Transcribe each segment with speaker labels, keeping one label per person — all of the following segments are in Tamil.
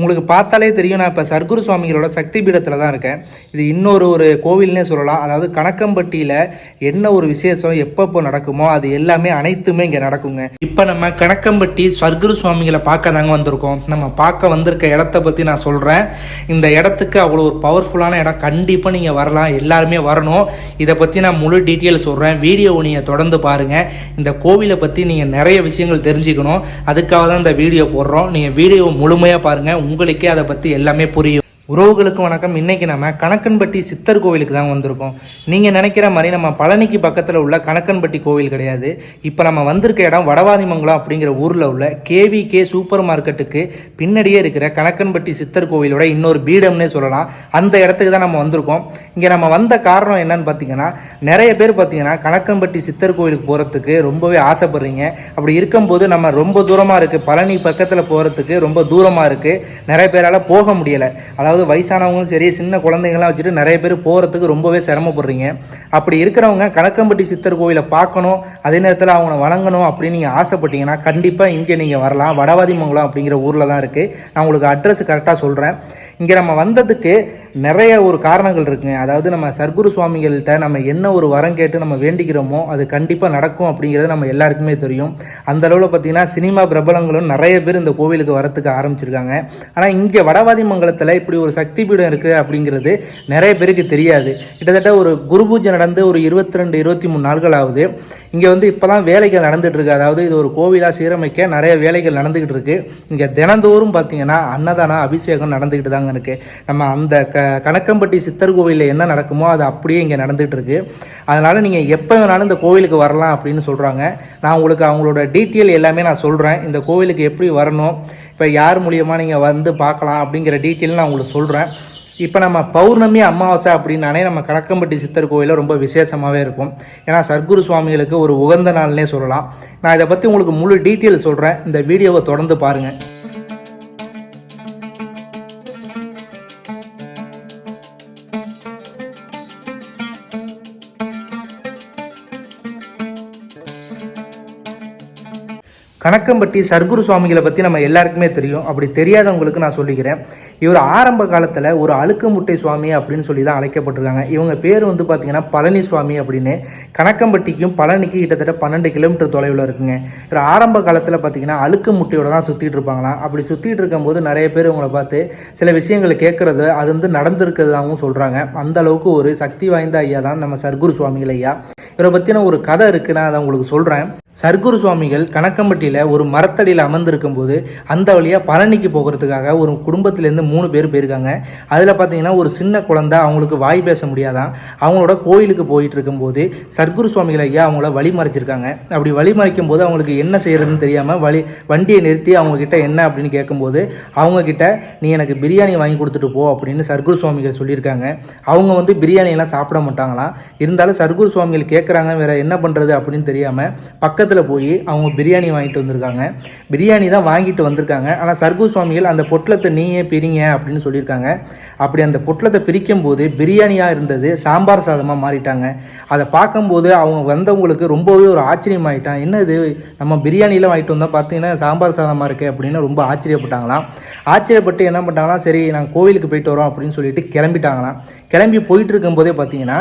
Speaker 1: உங்களுக்கு பார்த்தாலே தெரியும், நான் இப்போ சர்க்குரு சுவாமிகளோட சக்தி பீடத்தில் தான் இருக்கேன். இது இன்னொரு கோவில்னே சொல்லலாம். அதாவது கணக்கம்பட்டியில் என்ன ஒரு விசேஷம் எப்பப்போ நடக்குமோ அது எல்லாமே அனைத்துமே இங்கே நடக்குங்க. இப்போ நம்ம கணக்கம்பட்டி சர்க்குரு சுவாமிகளை பார்க்க தாங்க வந்திருக்கோம். நம்ம பார்க்க வந்திருக்க இடத்த பற்றி நான் சொல்கிறேன். இந்த இடத்துக்கு அவ்வளோ ஒரு பவர்ஃபுல்லான இடம், கண்டிப்பாக நீங்கள் வரலாம், எல்லாருமே வரணும். இதை பற்றி நான் முழு டீட்டெயில் சொல்கிறேன். வீடியோவை நீங்கள் தொடர்ந்து பாருங்கள். இந்த கோவிலை பற்றி நீங்கள் நிறைய விஷயங்கள் தெரிஞ்சுக்கணும், அதுக்காக தான் இந்த வீடியோ போடுறோம். நீங்கள் வீடியோவை முழுமையாக பாருங்கள், உங்களுக்கே அதை பற்றி எல்லாமே புரியும். உறவுகளுக்கு வணக்கம். இன்றைக்கி நம்ம கணக்கன்பட்டி சித்தர் கோவிலுக்கு தான் வந்திருக்கோம். நீங்கள் நினைக்கிற மாதிரி நம்ம பழனிக்கு பக்கத்தில் உள்ள கணக்கன்பட்டி கோவில் கிடையாது. இப்போ நம்ம வந்திருக்க இடம் வடவாதிமங்கலம் அப்படிங்கிற ஊரில் உள்ள கேவிகே சூப்பர் மார்க்கெட்டுக்கு பின்னாடியே இருக்கிற கணக்கன்பட்டி சித்தர் கோவிலோட இன்னொரு பீடம்னே சொல்லலாம். அந்த இடத்துக்கு தான் நம்ம வந்திருக்கோம். இங்கே நம்ம வந்த காரணம் என்னன்னு பார்த்தீங்கன்னா, நிறைய பேர் பார்த்தீங்கன்னா கணக்கன்பட்டி சித்தர் கோவிலுக்கு போகிறதுக்கு ரொம்பவே ஆசைப்படுறீங்க. அப்படி இருக்கும்போது நம்ம ரொம்ப தூரமாக இருக்குது, பழனி பக்கத்தில் போகிறதுக்கு ரொம்ப தூரமாக இருக்குது, நிறைய பேரால் போக முடியலை. அதாவது வயசானவங்களும் சரி, சின்ன குழந்தைங்களாம் வச்சுட்டு நிறைய பேர் போகிறதுக்கு ரொம்பவே சிரமப்படுறீங்க. அப்படி இருக்கிறவங்க கணக்கம்பட்டி சித்தர் கோவிலை பார்க்கணும், அதே நேரத்தில் அவங்கள வணங்கணும் அப்படின்னு நீங்கள் ஆசைப்பட்டீங்கன்னா கண்டிப்பாக இங்கே நீங்கள் வரலாம். வடவாதிமங்கலம் அப்படிங்கிற ஊரில் தான் இருக்குது. நான் உங்களுக்கு அட்ரஸ் கரெக்டாக சொல்கிறேன். இங்கே நம்ம வந்ததுக்கு நிறைய ஒரு காரணங்கள் இருக்குங்க. அதாவது நம்ம சர்க்குரு சுவாமிகள்கிட்ட நம்ம என்ன ஒரு வரம் கேட்டு நம்ம வேண்டிக்கிறோமோ அது கண்டிப்பாக நடக்கும் அப்படிங்கிறது நம்ம எல்லாருக்குமே தெரியும். அந்த அளவில் பார்த்திங்கன்னா சினிமா பிரபலங்களும் நிறைய பேர் இந்த கோவிலுக்கு வரத்துக்கு ஆரம்பிச்சிருக்காங்க. ஆனால் இங்கே வடவாதிமங்கலத்தில் இப்படி ஒரு சக்தி பீடம் இருக்குது அப்படிங்கிறது நிறைய பேருக்கு தெரியாது. கிட்டத்தட்ட ஒரு குரு பூஜை நடந்து ஒரு 22-23 நாட்கள் ஆகுது. இங்கே இப்போ தான் வேலைகள் நடந்துகிட்ருக்கு. அதாவது இது ஒரு கோவிலாக சீரமைக்க நிறைய வேலைகள் நடந்துக்கிட்டு இருக்குது. இங்கே தினந்தோறும் பார்த்திங்கன்னா அன்னதான அபிஷேகம் நடந்துக்கிட்டு தாங்க இருக்குது. நம்ம அந்த கணக்கம்பட்டி சித்தர் கோவிலில் என்ன நடக்குமோ அது அப்படியே இங்கே நடந்துகிட்டு இருக்கு. அதனால் நீங்கள் எப்போ வேணாலும் இந்த கோவிலுக்கு வரலாம் அப்படின்னு சொல்கிறாங்க. நான் உங்களுக்கு அவங்களோட டீட்டெயில் எல்லாமே நான் சொல்கிறேன். இந்த கோவிலுக்கு எப்படி வரணும், இப்போ யார் மூலியமாக நீங்கள் வந்து பார்க்கலாம் அப்படிங்கிற டீட்டெயில் நான் உங்களுக்கு சொல்கிறேன். இப்போ நம்ம பௌர்ணமி அமாவாசை அப்படின்னாலே நம்ம கணக்கம்பட்டி சித்தர் கோவிலில் ரொம்ப விசேஷமாகவே இருக்கும். ஏன்னா சர்க்குரு சுவாமிகளுக்கு ஒரு உகந்த நாள்னே சொல்லலாம். நான் இதை பற்றி உங்களுக்கு முழு டீட்டெயில் சொல்கிறேன். இந்த வீடியோவை தொடர்ந்து பாருங்கள். கணக்கம்பட்டி சர்க்குரு சுவாமிகளை பற்றி நம்ம எல்லாருக்குமே தெரியும். அப்படி தெரியாதவங்களுக்கு நான் சொல்லிக்கிறேன். இவர் ஆரம்ப காலத்தில் ஒரு அழுக்கு முட்டை சுவாமி அப்படின்னு சொல்லி தான் அழைக்கப்பட்டிருக்காங்க. இவங்க பேர் பார்த்திங்கன்னா பழனி சுவாமி அப்படின்னு. கணக்கம்பட்டிக்கும் பழனிக்கு கிட்டத்தட்ட 12 கிலோமீட்டர் தொலைவில் இருக்குங்க. இவர் ஆரம்ப காலத்தில் பார்த்திங்கன்னா அழுக்கு முட்டையோட தான் சுற்றிட்டு இருப்பாங்களாம். அப்படி சுற்றிட்டு இருக்கும்போது நிறைய பேர் இவங்களை பார்த்து சில விஷயங்களை கேட்குறது அது நடந்திருக்கிறதாகவும் சொல்கிறாங்க. அந்த அளவுக்கு ஒரு சக்தி வாய்ந்த ஐயா தான் நம்ம சர்க்குரு சுவாமிகள் ஐயா. இவரை பற்றின ஒரு கதை இருக்குது, நான் அதை உங்களுக்கு சொல்கிறேன். சர்க்குரு சுவாமிகள் கணக்கம்பட்டியில் ஒரு மரத்தடியில் அமர்ந்திருக்கும் போது அந்த வழியாக பழனிக்கு போகிறதுக்காக ஒரு குடும்பத்திலேருந்து 3 பேர் போயிருக்காங்க. அதில் பார்த்தீங்கன்னா ஒரு சின்ன குழந்தை, அவங்களுக்கு வாய் பேச முடியாதான். அவங்களோட கோயிலுக்கு போயிட்டு இருக்கும்போது சர்க்குரு சுவாமிகள் ஐயா அவங்கள வழிமறைச்சிருக்காங்க. அப்படி வழிமறைக்கும் போது அவங்களுக்கு என்ன செய்யறதுன்னு தெரியாமல் வண்டியை நிறுத்தி அவங்கக்கிட்ட என்ன அப்படின்னு கேட்கும்போது அவங்கக்கிட்ட நீ எனக்கு பிரியாணி வாங்கி கொடுத்துட்டு போ அப்படின்னு சர்க்குரு சுவாமிகள் சொல்லியிருக்காங்க. அவங்க பிரியாணியெல்லாம் சாப்பிட மாட்டாங்களாம். இருந்தாலும் சர்க்குரு சுவாமிகள் கேட்குறாங்க, வேறு என்ன பண்ணுறது அப்படின்னு தெரியாமல் பக்கத்தில் போய் அவங்க பிரியாணி வாங்கிட்டு வந்திருக்காங்க. பிரியாணி தான் வாங்கிட்டு வந்திருக்காங்க. ஆனால் சர்க்குரு சுவாமிகள் அந்த பொட்டலத்தை நீயே பிரிங்க அப்படின்னு சொல்லியிருக்காங்க. அப்படி அந்த பொட்டலத்தை பிரிக்கும் போது பிரியாணியாக இருந்தது சாம்பார் சாதமாக மாறிட்டாங்க. அதை பார்க்கும்போது அவங்க வந்தவங்களுக்கு ரொம்பவே ஒரு ஆச்சரியமாயிட்டான். என்ன இது, நம்ம பிரியாணியில் வாங்கிட்டு வந்தால் பார்த்தீங்கன்னா சாம்பார் சாதமாக இருக்குது அப்படின்னு ரொம்ப ஆச்சரியப்பட்டாங்களாம். ஆச்சரியப்பட்டு என்ன பண்ணிட்டாங்களாம், சரி நாங்கள் கோவிலுக்கு போயிட்டு வரோம் அப்படின்னு சொல்லிட்டு கிளம்பிட்டாங்களாம். கிளம்பி போயிட்டு இருக்கும்போதே பார்த்தீங்கன்னா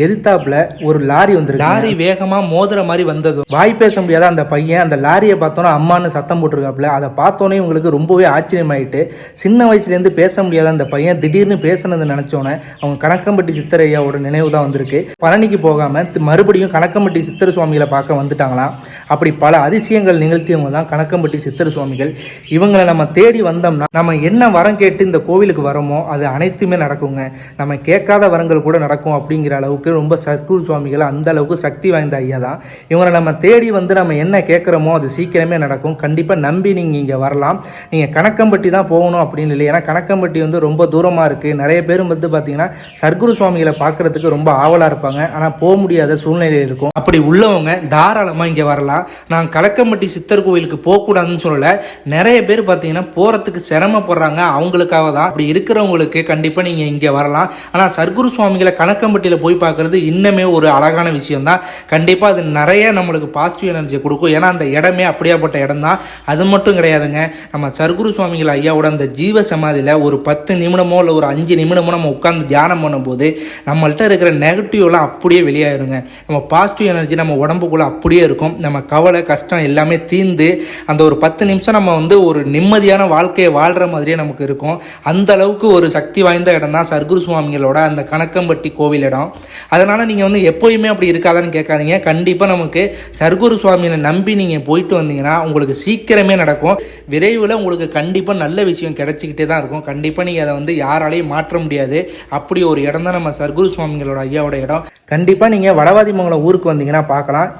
Speaker 1: எதிர்த்தாப்புல ஒரு லாரி வந்துருக்கு. லாரி வேகமாக மோதுற மாதிரி வந்தது. வாய் பேச முடியாத அந்த பையன் அந்த லாரியை பார்த்தோன்னா அம்மானு சத்தம் போட்டிருக்காப்புல. அதை பார்த்தோன்னே இவங்களுக்கு ரொம்பவே ஆச்சரியமாயிட்டு, சின்ன வயசுலேருந்து பேச முடியாத அந்த பையன் திடீர்னு பேசுனது நினச்சோன்னே அவங்க கணக்கம்பட்டி சித்தர் ஐயாவோட நினைவு தான் வந்திருக்கு. பழனிக்கு போகாமல் மறுபடியும் கணக்கம்பட்டி சித்தர் சுவாமிகளை பார்க்க வந்துட்டாங்களாம். அப்படி பல அதிசயங்கள் நிகழ்த்தியவங்க தான் கணக்கம்பட்டி சித்தர் சுவாமிகள். இவங்களை நம்ம தேடி வந்தோம்னா நம்ம என்ன வரம் கேட்டு இந்த கோவிலுக்கு வரோமோ அது அனைத்துமே நடக்குங்க. நம்ம கேட்காத வரங்கள் கூட நடக்கும் அப்படிங்கிற அளவுக்கு ரொம்ப சர்க்குரு சுவாமிகள் அந்த அளவுக்கு சக்தி வாய்ந்த ஐயா தான். இவங்களை நம்ம தேடி நம்ம என்ன கேட்குறோமோ அது சீக்கிரமே நடக்கும். கண்டிப்பாக நம்பி நீங்கள் இங்கே வரலாம். நீங்கள் கணக்கம்பட்டி தான் போகணும் அப்படின்னு இல்லை. ஏன்னா கணக்கம்பட்டி ரொம்ப தூரமாக இருக்குது. நிறைய பேர் பார்த்தீங்கன்னா சர்க்குரு சுவாமிகளை பார்க்குறதுக்கு ரொம்ப ஆவலாக இருப்பாங்க. ஆனால் போக முடியாத சூழ்நிலை இருக்கும். அப்படி உள்ளவங்க தாராளமாக இங்கே வரலாம். நான் கணக்கம்பட்டி சித்தர் கோவிலுக்கு போகக்கூடாதுன்னு சொல்லலை. நிறைய பேர் பார்த்தீங்கன்னா போகிறதுக்கு சிரமப்படுறாங்க. அவங்களுக்காக தான். அப்படி இருக்கிறவங்களுக்கு கண்டிப்பாக நீங்கள் இங்கே வரலாம். ஆனால் சர்க்குரு சுவாமிகளை கணக்கம்பட்டியில் போய் பார்க்குறது இன்னுமே ஒரு அழகான விஷயம் தான். கண்டிப்பாக அது நிறைய நம்மளுக்கு பாசிட்டிவ் எனர்ஜி கொடுக்கும். ஏன்னா அந்த இடமே அப்படி அப்படியாப்பட்ட இடம் தான். அது மட்டும் கிடையாதுங்க, நம்ம சர்க்குரு சுவாமிகள் ஐயாவோட அந்த ஜீவ சமாதியில் ஒரு 10 நிமிடமோ இல்லை ஒரு 5 நிமிடமோ நம்ம உட்காந்து தியானம் பண்ணும்போது நம்மள்கிட்ட இருக்கிற நெகட்டிவ்லாம் அப்படியே வெளியாயிருங்க. நம்ம பாசிட்டிவ் எனர்ஜி நம்ம உடம்புக்குள்ளே அப்படியே இருக்கும். நம்ம கவலை கஷ்டம் எல்லாமே தீர்ந்து அந்த ஒரு 10 நிமிஷம் நம்ம ஒரு நிம்மதியான வாழ்க்கையை வாழ்கிற மாதிரியே நமக்கு இருக்கும். அந்த அளவுக்கு ஒரு சக்தி வாய்ந்த இடம் தான் சர்க்குரு சுவாமிகளோட அந்த கணக்கம்பட்டி கோவில் இடம். அதனால் நீங்கள் எப்போயுமே அப்படி இருக்காதான்னு கேட்காதீங்க. கண்டிப்பாக நமக்கு சர்க்குரு சுவாமியை நம்பி நீங்கள் போயிட்டு வந்தீங்கன்னா உங்களுக்கு சீக்கிரமே நடக்கும். விரைவில் உங்களுக்கு கண்டிப்பாக நல்ல விஷயம் கிடைச்சிக்கிட்டே தான் இருக்கும். கண்டிப்பாக நீங்கள் அதை யாராலையும் மாற்ற முடியாது. அப்படி ஒரு இடம் தான் நம்ம சர்க்குரு சுவாமிகளோட ஐயாவோட இடம். கண்டிப்பாக நீங்கள் வடவாதிமங்கலம் ஊருக்கு வந்தீங்கன்னா பார்க்கலாம்.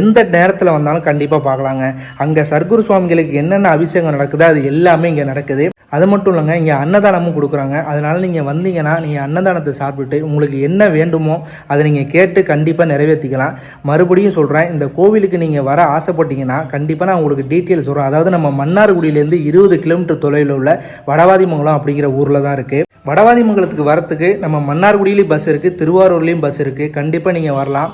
Speaker 1: எந்த நேரத்தில் வந்தாலும் கண்டிப்பாக பார்க்கலாங்க. அங்கே சர்க்குரு சுவாமிகளுக்கு என்னென்ன அபிஷேகம் நடக்குதோ அது எல்லாமே இங்கே நடக்குது. அது மட்டும் இல்லைங்க, இங்கே அன்னதானமும் கொடுக்குறாங்க. அதனால் நீங்கள் வந்தீங்கன்னா நீங்கள் அன்னதானத்தை சாப்பிட்டுட்டு உங்களுக்கு என்ன வேண்டுமோ அதை நீங்கள் கேட்டு கண்டிப்பாக நிறைவேற்றிக்கலாம். மறுபடியும் சொல்கிறேன், இந்த கோவிலுக்கு நீங்கள் வர ஆசைப்பட்டீங்கன்னா கண்டிப்பாக நான் உங்களுக்கு டீட்டெயில் சொல்கிறேன். அதாவது நம்ம மன்னார்குடியிலேருந்து 20 கிலோமீட்டர் தொலைவில் உள்ள வடவாதிமங்கலம் அப்படிங்கிற ஊரில் தான் இருக்குது. வடவாதிமங்கலத்துக்கு வரத்துக்கு நம்ம மன்னார்குடியிலையும் பஸ் இருக்குது, திருவாரூர்லேயும் பஸ் இருக்குது. கண்டிப்பாக நீங்கள் வரலாம்.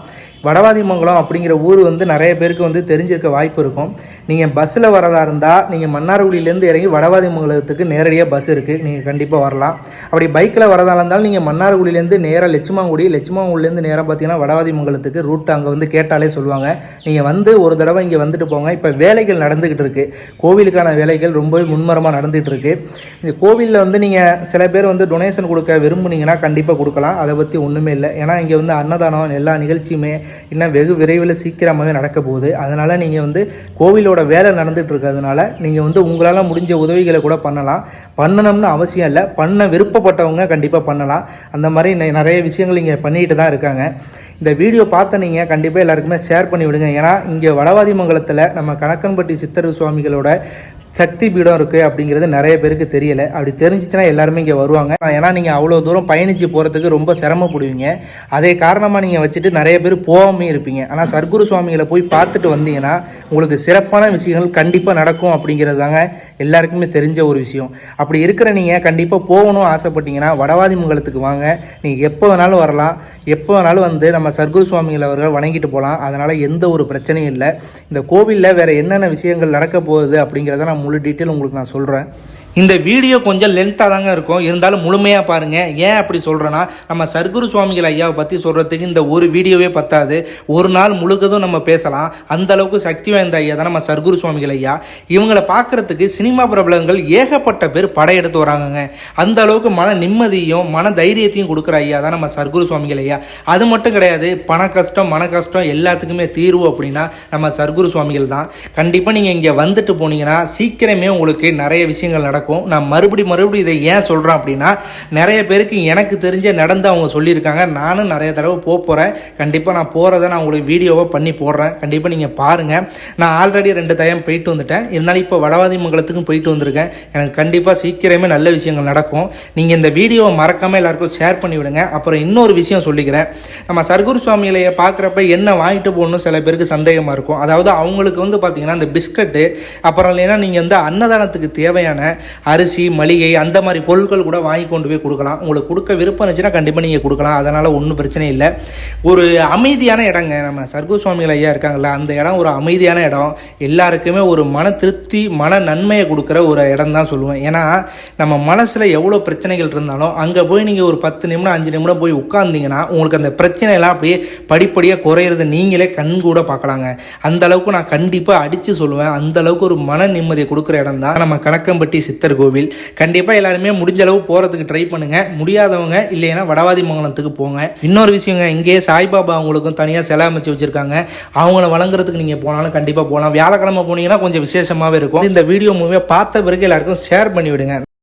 Speaker 1: வடவாதிமங்கலம் அப்படிங்கிற ஊர் நிறைய பேருக்கு தெரிஞ்சிருக்க வாய்ப்பு இருக்கும். நீங்கள் பஸ்ஸில் வரதா இருந்தால் நீங்கள் மன்னார்குடியிலேருந்து இறங்கி வடவாதிமங்கலத்துக்கு நேரடியாக பஸ் இருக்குது, நீங்கள் கண்டிப்பாக வரலாம். அப்படி பைக்கில் வரதா இருந்தாலும் நீங்கள் மன்னார்குடியிலேருந்து நேராக லட்சுமாங்குடியிலேருந்து நேராக பார்த்தீங்கன்னா வடவாதிமங்கலத்துக்கு ரூட் அங்கே கேட்டாலே சொல்லுவாங்க. நீங்கள் ஒரு தடவை இங்கே வந்துட்டு போங்க. இப்போ வேலைகள் நடந்துக்கிட்டு இருக்குது, கோவிலுக்கான வேலைகள் ரொம்பவே முன்மரமாக நடந்துகிட்டு இருக்குது. இந்த கோவிலில் நீங்கள் சில பேர் டொனேஷன் கொடுக்க விரும்புனீங்கன்னா கண்டிப்பாக கொடுக்கலாம். அதை பற்றி ஒன்றுமே இல்லை. ஏன்னா இங்கே அன்னதானம் எல்லா நிகழ்ச்சியுமே இன்னும் வெகு விரைவில் சீக்கிரமாகவே நடக்க போகுது. அதனால் நீங்கள் கோவிலோட வேலை நடந்துகிட்டு இருக்கிறதுனால நீங்கள் உங்களால் முடிஞ்ச உதவிகளை கூட பண்ணணும்னு அவசியம் இல்லை. பண்ண விருப்பப்பட்டவங்க கண்டிப்பாக பண்ணலாம். அந்த மாதிரி நிறைய விஷயங்கள் இங்கே பண்ணிட்டு தான் இருக்காங்க. இந்த வீடியோ பார்த்த நீங்கள் கண்டிப்பாக எல்லாருக்குமே ஷேர் பண்ணி விடுங்க. ஏன்னா இங்கே வடவாதிமங்கலத்தில் நம்ம கணக்கன்பட்டி சித்தர் சுவாமிகளோட சக்தி பீடம் இருக்குது அப்படிங்கிறது நிறைய பேருக்கு தெரியலை. அப்படி தெரிஞ்சிச்சுன்னா எல்லாருமே இங்கே வருவாங்க. ஏன்னா நீங்கள் அவ்வளோ தூரம் பயணித்து போகிறதுக்கு ரொம்ப சிரமப்படுவீங்க. அதே காரணமாக நீங்கள் வச்சுட்டு நிறைய பேர் போகாமே இருப்பீங்க. ஆனால் சர்க்குரு சுவாமிகளை போய் பார்த்துட்டு வந்தீங்கன்னா உங்களுக்கு சிறப்பான விஷயங்கள் கண்டிப்பாக நடக்கும் அப்படிங்கிறது தாங்க எல்லாருக்குமே தெரிஞ்ச ஒரு விஷயம். அப்படி இருக்கிற நீங்கள் கண்டிப்பாக போகணும் ஆசைப்பட்டீங்கன்னா வடவாதிமங்கலத்துக்கு வாங்க. நீங்கள் எப்போ வேணாலும் வரலாம், எப்போ வேணாலும் நம்ம சர்க்குரு சுவாமிகளை அவர்கள் வணங்கிட்டு போகலாம். அதனால் எந்த ஒரு பிரச்சனையும் இல்லை. இந்த கோவிலில் வேறு என்னென்ன விஷயங்கள் நடக்க போகுது அப்படிங்கிறத நான் முழு டீட்டெயில் உங்களுக்கு நான் சொல்கிறேன். இந்த வீடியோ கொஞ்சம் லென்த்தாக தாங்க இருக்கும், இருந்தாலும் முழுமையாக பாருங்கள். ஏன் அப்படி சொல்கிறேன்னா, நம்ம சர்க்குரு சுவாமிகள் ஐயாவை பற்றி சொல்கிறதுக்கு இந்த ஒரு வீடியோவே பத்தாது. ஒரு நாள் முழுக்கதும் நம்ம பேசலாம். அந்த அளவுக்கு சக்தி வாய்ந்த ஐயா தான் நம்ம சர்க்குரு சுவாமிகள் ஐயா. இவங்களை பார்க்குறதுக்கு சினிமா பிரபலங்கள் ஏகப்பட்ட பேர் படையெடுத்து வராங்கங்க. அந்த அளவுக்கு மன நிம்மதியும் மன தைரியத்தையும் கொடுக்குற ஐயா தான் நம்ம சர்க்குரு சுவாமிகள் ஐயா. அது மட்டும் கிடையாது, மன கஷ்டம் எல்லாத்துக்குமே தீர்வு அப்படின்னா நம்ம சர்க்குரு சுவாமிகள் தான். கண்டிப்பாக நீங்கள் இங்கே வந்துட்டு போனீங்கன்னா சீக்கிரமே உங்களுக்கு நிறைய விஷயங்கள் நடக்கும். நான் மறுபடியும் இதை ஏன் சொல்கிறேன் அப்படின்னா, நிறைய பேருக்கு எனக்கு தெரிஞ்ச நடந்து அவங்க சொல்லியிருக்காங்க. நானும் நிறைய தடவை போகிறேன். கண்டிப்பாக நான் போகிறத நான் உங்களுக்கு வீடியோவாக பண்ணி போடுறேன். கண்டிப்பாக நீங்கள் பாருங்கள். நான் ஆல்ரெடி 2 டைம் போயிட்டு வந்துட்டேன். இருந்தாலும் இப்போ வடவாதிமங்கலத்துக்கும் போயிட்டு வந்திருக்கேன். எனக்கு கண்டிப்பாக சீக்கிரமே நல்ல விஷயங்கள் நடக்கும். நீங்கள் இந்த வீடியோவை மறக்காமல் எல்லாருக்கும் ஷேர் பண்ணி விடுங்க. அப்புறம் இன்னொரு விஷயம் சொல்லிக்கிறேன். நம்ம சர்க்குரு சுவாமிகளை பார்க்குறப்ப என்ன வாங்கிட்டு போகணும்னு சில பேருக்கு சந்தேகமாக இருக்கும். அதாவது அவங்களுக்கு பார்த்தீங்கன்னா இந்த பிஸ்கட்டு, அப்புறம் இல்லைன்னா நீங்கள் அன்னதானத்துக்கு தேவையான அரிசி மளிகை அந்த மாதிரி பொருட்கள் கூட வாங்கி கொண்டு போய் கொடுக்கலாம். உங்களுக்கு கொடுக்க விருப்பம் இருந்துச்சுன்னா கண்டிப்பாக நீங்கள் கொடுக்கலாம். அதனால் ஒன்றும் பிரச்சனை இல்லை. ஒரு அமைதியான இடங்க நம்ம சர்க்குரு சுவாமிகள் ஐயா இருக்காங்கல்ல, அந்த இடம் ஒரு அமைதியான இடம். எல்லாருக்குமே ஒரு மன திருப்தி மன நன்மையை கொடுக்குற ஒரு இடம் தான் சொல்லுவேன். ஏன்னா நம்ம மனசில் எவ்வளோ பிரச்சனைகள் இருந்தாலும் அங்கே போய் நீங்கள் ஒரு 10 நிமிடம் 5 நிமிடம் போய் உட்கார்ந்தீங்கன்னா உங்களுக்கு அந்த பிரச்சனையெல்லாம் அப்படியே படிப்படியாக குறையிறது நீங்களே கண் கூட பார்க்கலாங்க. அந்த அளவுக்கு நான் கண்டிப்பாக அடித்து சொல்லுவேன். அந்த அளவுக்கு ஒரு மன நிம்மதியை கொடுக்குற இடம் தான் நம்ம கணக்கம்பட்டி சித்தர் கோவில். கண்டிப்பாக எல்லாருமே முடிஞ்ச அளவு போகிறதுக்கு ட்ரை பண்ணுங்க. முடியாதவங்க இல்லைன்னா வடவாதிமங்கலத்துக்கு போங்க. இன்னொரு விஷயங்க, இங்கே சாய்பாபா அவங்களுக்கும் தனியாக சிலை அமைச்சு வச்சிருக்காங்க. அவங்கள வழங்குறதுக்கு நீங்கள் போனாலும் கண்டிப்பாக போகலாம். வியாழக்கிழமை போனீங்கன்னா கொஞ்சம் விசேஷமாகவே இருக்கும். இந்த வீடியோ மூவியை பார்த்த பிறகு எல்லாருக்கும் ஷேர் பண்ணி விடுங்க.